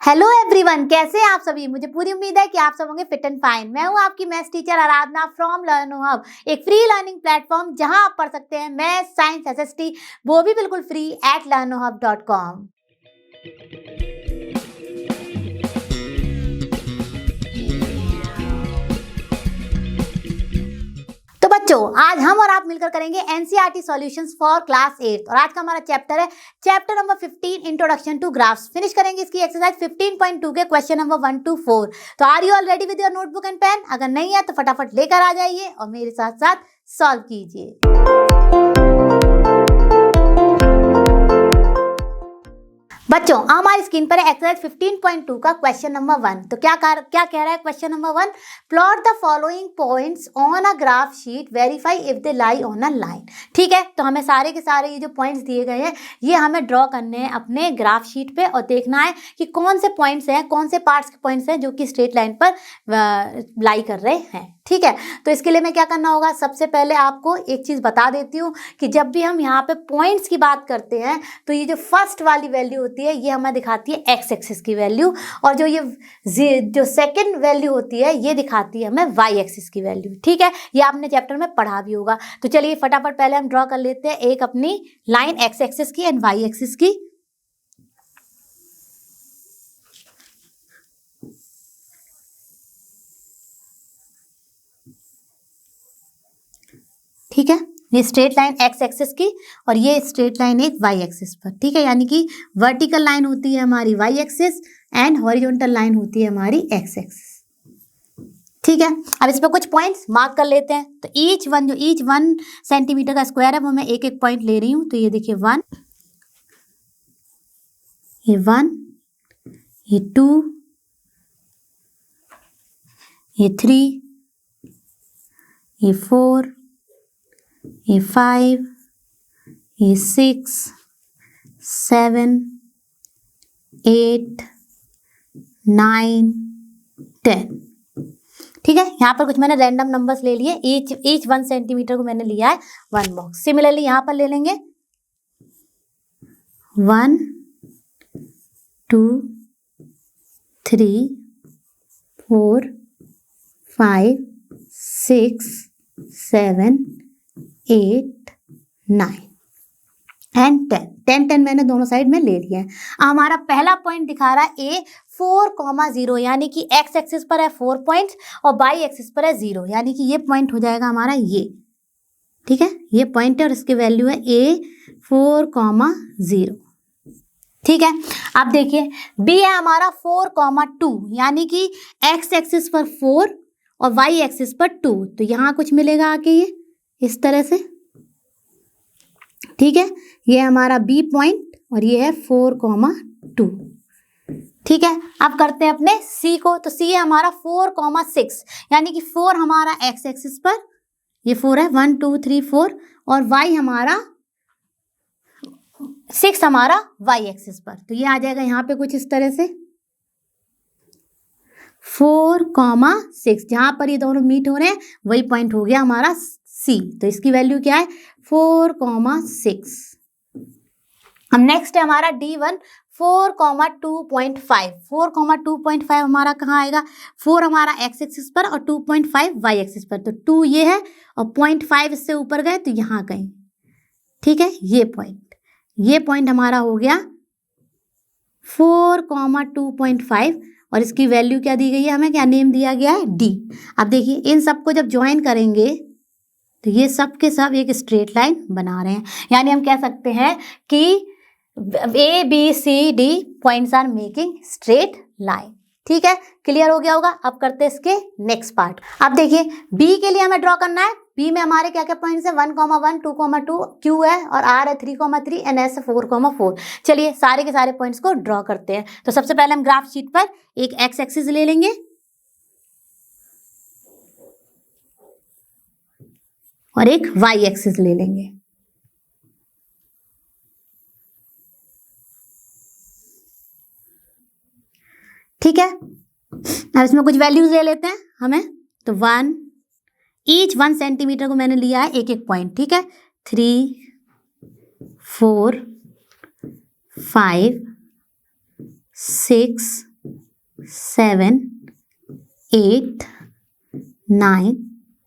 Hello everyone, कैसे हैं आप सभी। मुझे पूरी उम्मीद है कि आप सब होंगे फिट एंड फाइन। मैं हूं आपकी maths teacher Aradhana from लर्नो hub, एक फ्री लर्निंग प्लेटफॉर्म जहां आप पढ़ सकते हैं मैथ्स, साइंस, एसएसटी, वो भी बिल्कुल फ्री at learnohub.com। तो बच्चों, आज हम और आप मिलकर करेंगे एनसीईआरटी सॉल्यूशंस फॉर क्लास 8 और आज का हमारा चैप्टर है chapter number 15 introduction to graphs. Finish करेंगे इसकी एक्सरसाइज 15.2 के क्वेश्चन नंबर 1 to 4। तो are you all ready with your notebook and pen? अगर नहीं है तो फटाफट लेकर आ जाइए और मेरे साथ साथ सॉल्व कीजिए। बच्चों, हमारी स्क्रीन पर है एक्सरसाइज 15.2 का क्वेश्चन नंबर 1। तो क्या कह रहा है question number 1? Plot the following points on a graph sheet, verify if they lie on a line. ठीक है, तो हमें सारे के सारे ये जो पॉइंट्स दिए गए हैं ये हमें ड्रॉ करने हैं अपने ग्राफ शीट पे और देखना है कि कौन से पॉइंट्स हैं, कौन से पार्ट्स के पॉइंट्स हैं जो कि स्ट्रेट लाइन पर लाई कर रहे हैं। ठीक है, तो इसके लिए मैं क्या करना होगा, सबसे पहले आपको एक चीज़ बता देती हूँ कि जब भी हम यहाँ पे पॉइंट्स की बात करते हैं तो ये जो फर्स्ट वाली वैल्यू होती है ये हमें दिखाती है एक्स एक्सिस की वैल्यू, और जो सेकंड वैल्यू होती है ये दिखाती है हमें वाई एक्सिस की वैल्यू। ठीक है, ये आपने चैप्टर में पढ़ा भी होगा। तो चलिए फटाफट पहले हम ड्रॉ कर लेते हैं एक अपनी लाइन एक्स एक्सिस की एंड वाई एक्सिस की। ठीक है, ये स्ट्रेट लाइन एक्स एक्सिस की और ये स्ट्रेट लाइन एक वाई एक्सिस पर। ठीक है, यानी कि वर्टिकल लाइन होती है हमारी Y axis and horizontal line होती है हमारी एक्स एक्सिस। ठीक है, अब इस पर कुछ पॉइंट्स मार्क कर लेते हैं। तो ईच 1 सेंटीमीटर का स्क्वायर है वो मैं एक एक पॉइंट ले रही हूँ। तो ये देखिए 1, ये 1, ये 2, ये 3, ये 4, ये 5, ये 6, 7, 8, 9, 10। ठीक है, यहाँ पर कुछ मैंने रैंडम नंबर्स ले लिए। ईच 1 सेंटीमीटर को मैंने लिया है 1 बॉक्स। सिमिलरली यहाँ पर ले लेंगे 1, 2, 3, 4, 5, 6, 7, 8, 9 एंड 10 मैंने दोनों साइड में ले लिया है। हमारा पहला पॉइंट दिखा रहा है ए 4,0, यानी कि एक्स एक्सिस पर है 4 पॉइंट्स और वाई एक्सिस पर है 0, यानी कि ये पॉइंट हो जाएगा हमारा ये। ठीक है, ये पॉइंट है और इसकी वैल्यू है ए 4,0। ठीक है, अब देखिए बी है हमारा 4,2, यानी कि एक्स एक्सिस पर 4 और वाई एक्सिस पर 2। तो यहाँ कुछ मिलेगा आके ये इस तरह से। ठीक है, ये हमारा बी पॉइंट और ये है 4,2। ठीक है, अब करते हैं अपने सी को। तो सी है हमारा 4,6, यानी कि 4 हमारा एक्स एक्सिस पर, ये 4 है 1 2 3 4, और वाई हमारा 6 हमारा वाई एक्सिस पर। तो ये आ जाएगा यहाँ पे कुछ इस तरह से 4,6, जहां पर ये दोनों मीट हो रहे हैं वही पॉइंट हो गया हमारा सी। तो इसकी वैल्यू क्या है 4,6। अब नेक्स्ट है हमारा D1 4,2.5। 4,2.5 हमारा कहाँ आएगा, 4 हमारा एक्स एक्सिस पर और 2.5 वाई एक्सिस पर। तो 2 ये है और 0.5 इससे ऊपर गए तो यहाँ गए। ठीक है, ये पॉइंट हमारा हो गया 4,2.5 और इसकी वैल्यू क्या दी गई है, हमें क्या नेम दिया गया है D। अब देखिए इन सबको जब ज्वाइन करेंगे तो ये सब के सब एक स्ट्रेट लाइन बना रहे हैं, यानी हम कह सकते हैं कि A B C D points are making straight line. ठीक है, क्लियर हो गया होगा। अब करते हैं इसके नेक्स्ट पार्ट। अब देखिए B के लिए हमें ड्रॉ करना है। B में हमारे क्या क्या पॉइंट्स है 1,1 2,2, Q है और R है 3,3 एंड S है 4,4। चलिए सारे के सारे पॉइंट्स को ड्रॉ करते हैं। तो सबसे पहले हम ग्राफ शीट पर एक एक्स एक्सिस ले लेंगे और एक वाई एक्सिस ले लेंगे। ठीक है, अब इसमें कुछ वैल्यूज ले लेते हैं हमें। तो 1 सेंटीमीटर को मैंने लिया है एक एक पॉइंट। ठीक है, 3, 4, 5, 6, 7, 8, 9,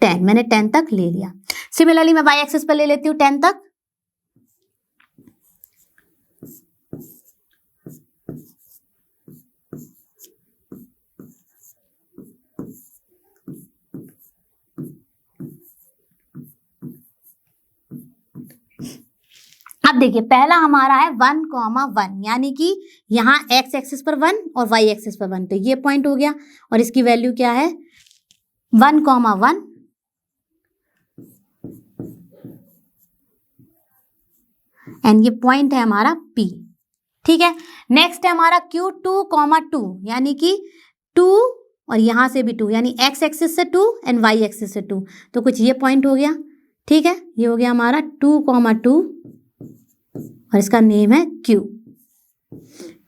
10। मैंने 10 तक ले लिया। सिमिलरली मैं वाई एक्सिस पर ले लेती हूँ 10 तक। अब देखिए पहला हमारा है 1,1, यानी कि यहाँ एक्स एक्सिस पर 1 और वाई एक्सिस पर 1, तो ये पॉइंट हो गया और इसकी वैल्यू क्या है 1,1 एंड ये पॉइंट है हमारा P। ठीक है, नेक्स्ट है हमारा Q 2,2, यानी कि 2 और यहाँ से भी 2, यानी एक्स एक्सिस से 2 एंड वाई एक्सिस से 2, तो कुछ ये पॉइंट हो गया। ठीक है, ये हो गया हमारा 2,2 और इसका नेम है Q।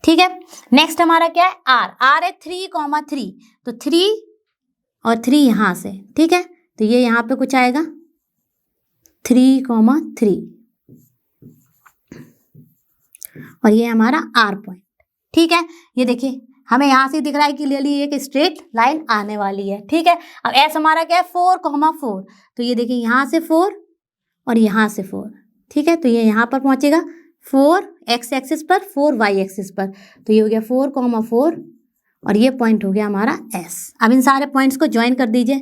ठीक है, नेक्स्ट हमारा क्या है R है 3,3, तो 3 और 3 यहाँ से। ठीक है, तो ये यहाँ पे कुछ आएगा 3,3 और ये हमारा R पॉइंट। ठीक है, ये देखिए हमें यहाँ से दिख रहा है क्लियरली एक स्ट्रेट लाइन आने वाली है। ठीक है, अब S हमारा क्या है 4,4, तो ये देखिए यहाँ से 4 और यहाँ से 4। ठीक है, तो ये यहाँ पर पहुँचेगा 4 एक्स एक्सिस पर, 4 वाई एक्सिस पर, तो ये हो गया 4,4 और ये पॉइंट हो गया हमारा S। अब इन सारे पॉइंट्स को ज्वाइन कर दीजिए,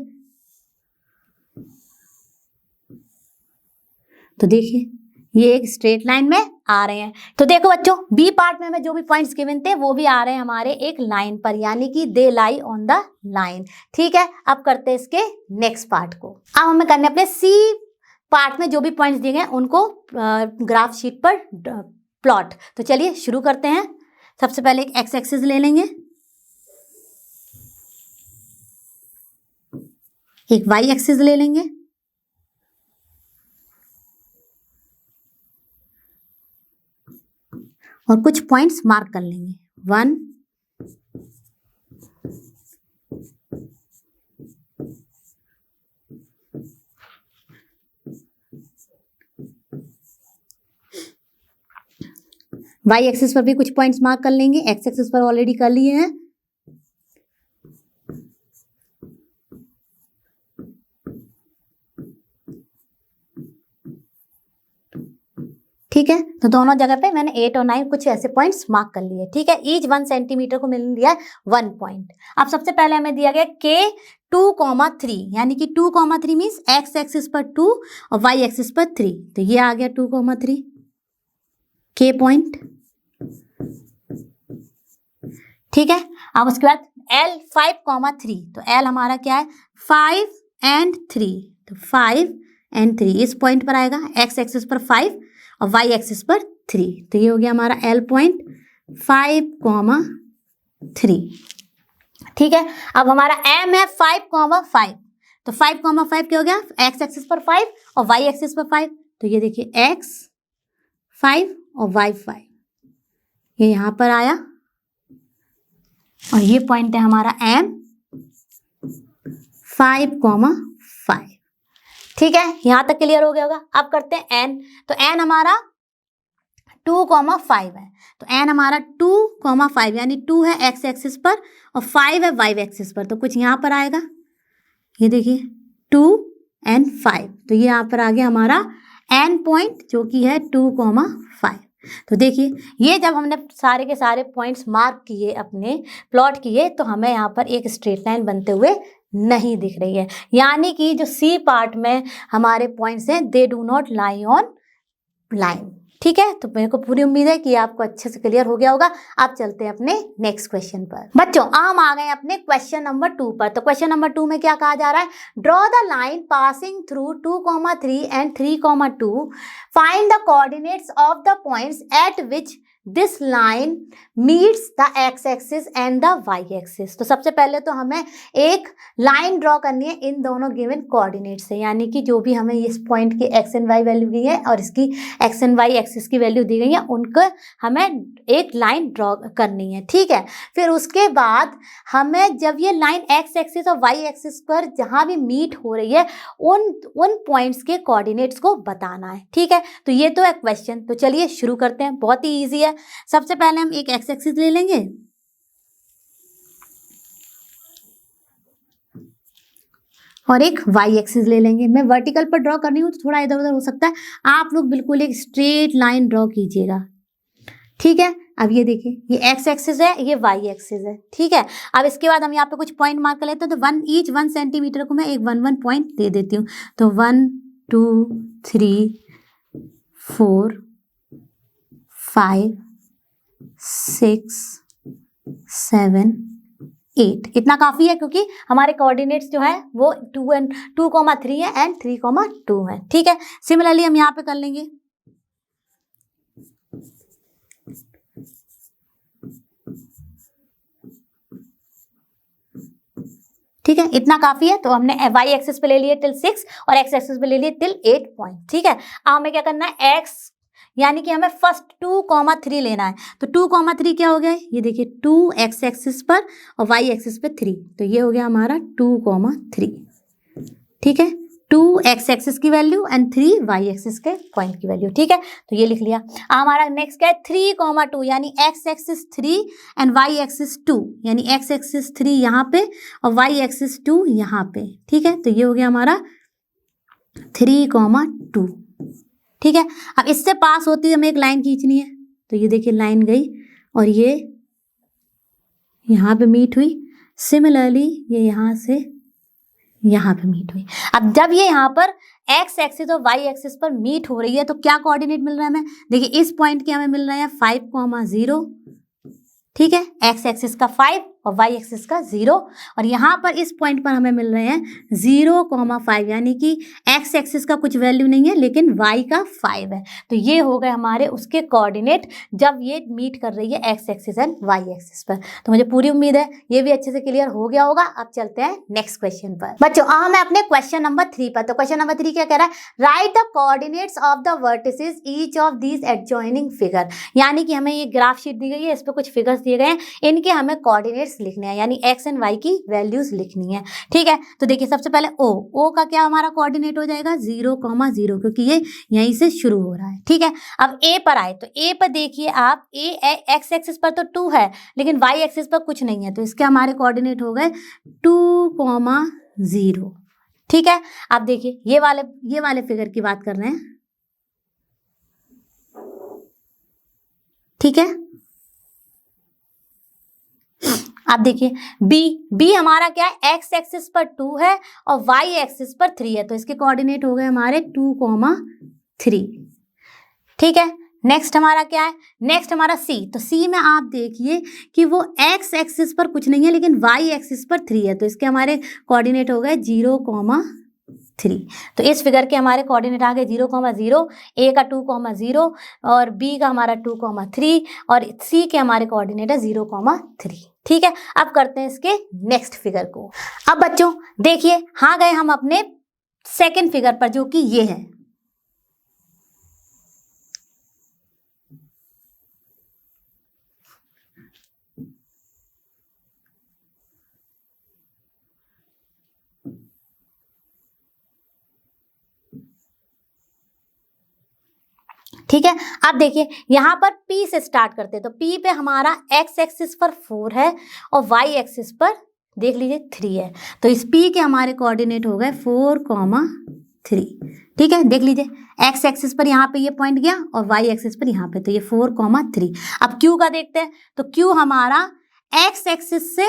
तो देखिए ये एक स्ट्रेट लाइन में आ रहे हैं। तो देखो बच्चों, बी पार्ट में हमें जो भी पॉइंट्स गिवन थे वो भी आ रहे हैं हमारे एक लाइन पर, यानी कि दे लाई ऑन द लाइन। ठीक है, अब करते हैं इसके नेक्स्ट पार्ट को। अब हमें करने अपने सी पार्ट में जो भी पॉइंट्स दिए गए उनको ग्राफ शीट पर प्लॉट। तो चलिए शुरू करते हैं। सबसे पहले एक एक्स एक्सिस ले लेंगे, एक वाई एक्सिस ले लेंगे और कुछ पॉइंट्स मार्क कर लेंगे 1, 2 वाई एक्सिस पर भी कुछ पॉइंट्स मार्क कर लेंगे, एक्स एक्सिस पर ऑलरेडी कर लिए हैं। ठीक है, तो दोनों जगह पे मैंने 8 और 9 कुछ ऐसे पॉइंट्स मार्क कर लिए। ठीक है, ईच 1 सेंटीमीटर को मिल दिया है 1 पॉइंट। अब सबसे पहले हमें दिया गया K 2,3, यानी कि 2,3 मीन्स एक्स एक्सिस पर 2 और वाई एक्सिस पर 3, तो ये आ गया 2,3 K पॉइंट। ठीक है, अब उसके बाद L 5,3, तो L हमारा क्या है 5 and 3, तो 5 and 3 इस पॉइंट पर आएगा, एक्स एक्सिस पर 5 और वाई एक्सिस पर 3, तो ये हो गया हमारा L पॉइंट 5,3। ठीक है, अब हमारा M है 5,5, तो 5,5 क्या हो गया एक्स एक्सिस पर 5 और वाई एक्सिस पर 5, तो ये देखिए X 5 और Y 5, ये यहाँ पर आया और ये पॉइंट है हमारा M 5,5। ठीक है, यहाँ तक क्लियर हो गया होगा। अब करते हैं N, तो N हमारा 2,5 है, तो N हमारा 2,5 यानी 2 है एक्स एक्सिस पर और 5 है वाई एक्सिस पर, तो कुछ यहाँ पर आएगा, ये देखिए 2 and 5, तो ये यहाँ पर आ गया हमारा N पॉइंट जो कि है 2,5। तो देखिए ये जब हमने सारे के सारे पॉइंट्स मार्क किए, अपने प्लॉट किए, तो हमें यहाँ पर एक स्ट्रेट लाइन बनते हुए नहीं दिख रही है, यानी कि जो सी पार्ट में हमारे पॉइंट्स हैं they do not lie on line. ठीक है, तो मेरे को पूरी उम्मीद है कि आपको अच्छे से क्लियर हो गया होगा। आप चलते हैं अपने नेक्स्ट क्वेश्चन पर। बच्चों हम आ गए अपने क्वेश्चन नंबर 2 पर। तो क्वेश्चन नंबर 2 में क्या कहा जा रहा है, draw the line passing through 2,3 and 3,2, find the coordinates of the points at which this line meets the X axis and the Y axis. तो सबसे पहले तो हमें एक लाइन ड्रॉ करनी है इन दोनों गिवन कोऑर्डिनेट से, यानी कि जो भी हमें इस पॉइंट की एक्स एंड वाई वैल्यू दी है और इसकी एक्स एंड वाई एक्सिस की वैल्यू दी गई है, उनको हमें एक लाइन ड्रॉ करनी है। ठीक है, फिर उसके बाद हमें जब ये लाइन एक्स एक्सिस और वाई एक्सिस पर जहाँ भी मीट हो रही है उन पॉइंट्स के कोऑर्डिनेट्स को बताना है। ठीक है, तो ये तो है क्वेश्चन। तो चलिए शुरू करते हैं, बहुत ही ईजी है। सबसे पहले हम एक एक्स एक्सिस ले लेंगे और एक वाई एक्सिस ले लेंगे। मैं वर्टिकल पर ड्रॉ कर रही हूँ तो थोड़ा इधर उधर हो सकता है, आप लोग बिल्कुल एक स्ट्रेट लाइन ड्रॉ कीजिएगा, ठीक है। अब ये देखिए, ये एक्स एक्सिस है, ये वाई एक्सिस है, ठीक है। अब इसके बाद हम यहाँ पे कुछ पॉइंट मार्क कर लेते हैं, तो 1 सेंटीमीटर को मैं एक 1 पॉइंट दे देती हूँ। तो 1 2 3 4 5 6 7 8 इतना काफी है, क्योंकि हमारे कोऑर्डिनेट्स जो है वो 2,3 है एंड 3,2 है, ठीक है। सिमिलरली हम यहाँ पे कर लेंगे, ठीक है। इतना काफी है, तो हमने वाई एक्सिस पे ले लिए टिल 6 और एक्स एक्सिस पे ले लिए टिल 8 पॉइंट, ठीक है। अब हमें क्या करना है, एक्स यानी कि हमें फर्स्ट 2,3 लेना है। तो 2,3 क्या हो गया है, ये देखिए 2 एक्स एक्सिस पर और वाई एक्सिस पे 3, तो ये हो गया हमारा 2,3, ठीक है। 2 एक्स एक्सिस की वैल्यू एंड 3 वाई एक्सिस के पॉइंट की वैल्यू, ठीक है। तो ये लिख लिया। हमारा नेक्स्ट क्या है, 3,2 यानी X axis 3 and Y axis 2, यानी एक्स एक्सिस 3 यहाँ पे और वाई एक्सिस 2 यहाँ पे, ठीक है। तो ये हो गया हमारा 3,2, ठीक है। अब इससे पास होती है हमें एक लाइन खींचनी है, तो ये देखिए लाइन गई और ये यहाँ पे मीट हुई। सिमिलरली ये यहाँ से यहाँ पे मीट हुई। अब जब ये यहाँ पर एक्स एक्सिस और वाई एक्सिस पर मीट हो रही है तो क्या कोऑर्डिनेट मिल रहा है हमें, देखिए इस पॉइंट के हमें मिल रहे हैं 5,0, ठीक है। एक्स एक्सिस का 5 और वाई एक्सिस का 0, और यहाँ पर इस पॉइंट पर हमें मिल रहे हैं 0,5, यानी कि एक्स एक्सिस का कुछ वैल्यू नहीं है लेकिन वाई का 5 है। तो ये हो गए हमारे उसके कोऑर्डिनेट जब ये मीट कर रही है X axis and Y axis पर। तो मुझे पूरी उम्मीद है ये भी अच्छे से क्लियर हो गया होगा। अब चलते हैं नेक्स्ट क्वेश्चन पर। बच्चों हम है अपने क्वेश्चन नंबर 3 पर। तो क्वेश्चन नंबर 3 क्या कह रहा है, right the coordinates of the vertices each of these adjoining figure, यानी कि हमें ये ग्राफ शीट दी गई है, इस पर कुछ फिगर्स दिए गए हैं, इनके हमें कोऑर्डिनेट्स लिखने हैं, यानी एक्स एंड वाई की वैल्यूज लिखनी है, ठीक है। तो देखिए सबसे पहले ओ का क्या हमारा कोऑर्डिनेट हो जाएगा 0,0, क्योंकि ये यहीं से शुरू हो रहा है, ठीक है। अब ए पर आए तो ए पर देखिए आप, ए एक्स एक्सिस पर तो 2 है लेकिन वाई एक्सिस पर कुछ नहीं है, तो इसके हमारे कोऑर्डिनेट हो गए 2,0, ठीक है। अब देखिए ये वाले फिगर की बात कर रहे हैं, ठीक है। अब देखिए बी हमारा क्या है, एक्स एक्सिस पर 2 है और वाई एक्सिस पर 3 है, तो इसके कोऑर्डिनेट हो गए हमारे 2,3, ठीक है। नेक्स्ट हमारा क्या है, नेक्स्ट हमारा सी। तो सी में आप देखिए कि वो एक्स एक्सिस पर कुछ नहीं है लेकिन वाई एक्सिस पर 3 है, तो इसके हमारे कोऑर्डिनेट हो गए 0,3। तो इस फिगर के हमारे कोऑर्डिनेट आ गए 0,0, ए का 2,0 और बी का हमारा 2,3 और सी के हमारे कोऑर्डिनेट है 0,3, ठीक है। अब करते हैं इसके नेक्स्ट फिगर को। अब बच्चों देखिए हाँ गए हम अपने सेकंड फिगर पर, जो कि ये है, ठीक है। अब देखिए यहाँ पर P से स्टार्ट करते हैं, तो P पे हमारा x एक्सिस पर 4 है और y एक्सिस पर देख लीजिए 3 है, तो इस P के हमारे कोऑर्डिनेट हो गए 4,3, ठीक है। देख लीजिए x एक्सिस पर यहाँ पे ये पॉइंट गया और y एक्सिस पर यहाँ पे, तो ये 4,3। अब Q का देखते हैं, तो Q हमारा x एक्सिस से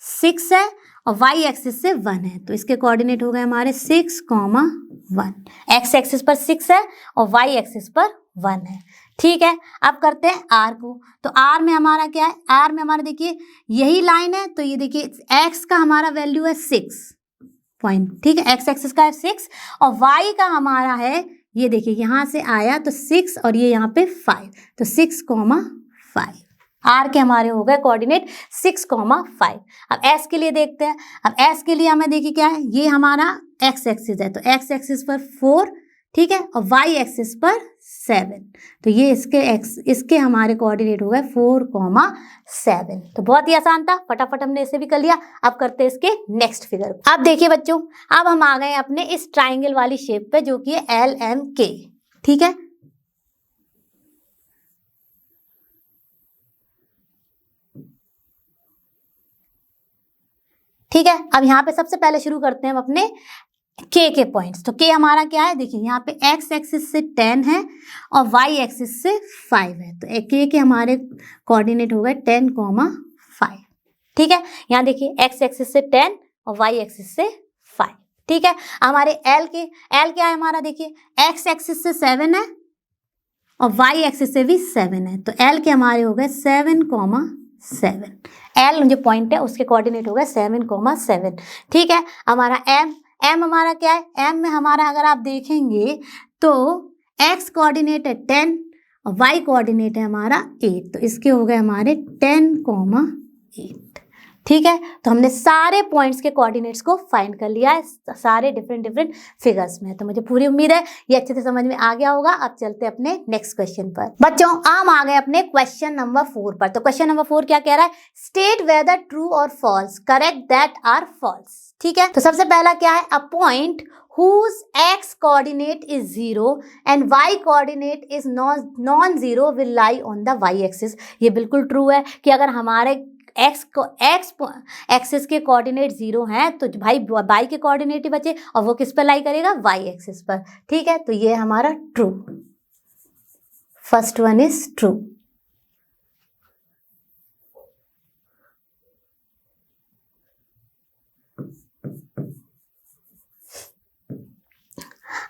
6 है और y एक्सिस से 1 है, तो इसके कोऑर्डिनेट हो गए हमारे 6,1। x एक्सिस पर 6 है और y एक्सिस पर 1 है, ठीक है। अब करते हैं r को। तो r में हमारा क्या है, r में हमारा देखिए यही लाइन है, तो ये देखिए x का हमारा वैल्यू है 6 पॉइंट, ठीक है। x एक्सिस का है 6 और y का हमारा है, ये देखिए यहाँ से आया तो 6 और ये यहाँ पे 5, तो 6,5। आर के हमारे हो गए कोऑर्डिनेट 6,5। अब एस के लिए देखते हैं। अब एस के लिए हमें देखिए क्या है, ये हमारा एक्स एक्सिस है, तो एक्स एक्सिस पर 4, ठीक है, और वाई एक्सिस पर 7, तो ये इसके हमारे कोऑर्डिनेट हो गए 4,7। तो बहुत ही आसान था, फटाफट हमने इसे भी कर लिया। अब करते हैं इसके नेक्स्ट फिगर। अब देखिए बच्चों, अब हम आ गए अपने इस ट्राइंगल वाली शेप पे, जो कि है LMK, ठीक है। ठीक है, अब यहाँ पे सबसे पहले शुरू करते हैं हम अपने के पॉइंट्स। तो के हमारा क्या है, देखिए यहाँ पे एक्स एक्सिस से 10 है और वाई एक्सिस से 5 है, तो के हमारे कोऑर्डिनेट हो गए 10, 5। ठीक है, यहाँ देखिए एक्स एक्सिस से 10 और वाई एक्सिस से 5। ठीक है, हमारे एल क्या है हमारा, देखिए एक्स एक्सिस से 7 है और वाई एक्सिस से भी 7 है, तो एल के हमारे हो गए 7, 7। एल जो पॉइंट है उसके कोऑर्डिनेट हो गए 7, 7। ठीक है, हमारा एम हमारा क्या है, एम में हमारा अगर आप देखेंगे तो एक्स कोऑर्डिनेट है 10 और वाई कोऑर्डिनेट है हमारा 8, तो इसके हो गए हमारे 10, 8। ठीक है, तो हमने सारे पॉइंट्स के कोऑर्डिनेट्स को फाइंड कर लिया है सारे डिफरेंट फिगर्स में। तो मुझे पूरी उम्मीद है ये अच्छे से समझ में आ गया होगा। अब चलते हैं अपने नेक्स्ट क्वेश्चन पर। बच्चों हम आ गए अपने क्वेश्चन नंबर 4 पर। तो क्वेश्चन नंबर 4 क्या कह रहा है, स्टेट वेदर ट्रू और false, correct that are false. ठीक है, तो सबसे पहला क्या है, a point whose x coordinate is 0 and y coordinate is non-zero will lie on the y axis। ये बिल्कुल ट्रू है कि अगर हमारे एक्स एक्सिस के कोऑर्डिनेट 0 हैं तो भाई वाई के कोऑर्डिनेट ही बचे और वो किस पर लाई करेगा, वाई एक्सिस पर। ठीक है, तो ये हमारा true, first one is true.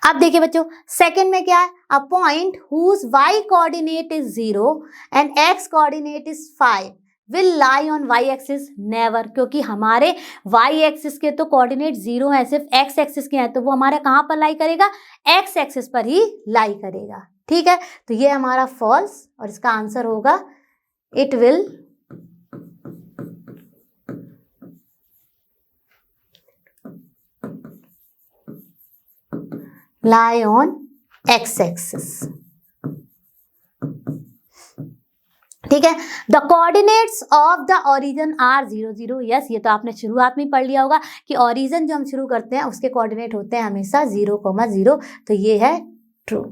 अब देखिए बच्चों सेकंड में क्या है, a point whose Y coordinate is 0 and X coordinate is 5 will lie on Y axis, never, क्योंकि हमारे वाई एक्सिस के तो कोऑर्डिनेट 0 है, सिर्फ एक्स एक्सिस के हैं, तो वो हमारे कहाँ पर लाई करेगा, एक्स एक्सिस पर ही लाई करेगा। ठीक है, तो ये हमारा फॉल्स और इसका आंसर होगा it will lie on x axis। ठीक है, the coordinates of the origin are 0, 0। Yes, ये तो आपने शुरुआत में पढ़ लिया होगा कि ओरिजिन जो हम शुरू करते हैं उसके कोऑर्डिनेट होते हैं हमेशा 0, 0, तो ये है ट्रू।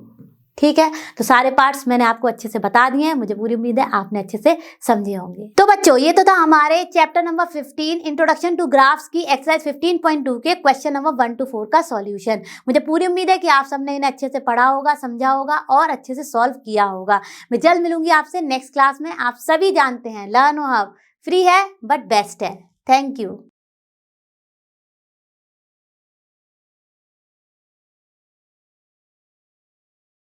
ठीक है, तो सारे पार्ट्स मैंने आपको अच्छे से बता दिए हैं, मुझे पूरी उम्मीद है आपने अच्छे से समझे होंगे। तो बच्चों ये तो था हमारे chapter number 15 introduction to graphs की एक्सरसाइज 15.2 के क्वेश्चन नंबर 1 to 4 का सॉल्यूशन। मुझे पूरी उम्मीद है कि आप सबने इन्हें अच्छे से पढ़ा होगा, समझा होगा और अच्छे से सॉल्व किया होगा। मैं जल्द मिलूंगी आपसे नेक्स्ट क्लास में। आप सभी जानते हैं लर्न हब फ्री है बट बेस्ट है। Thank you.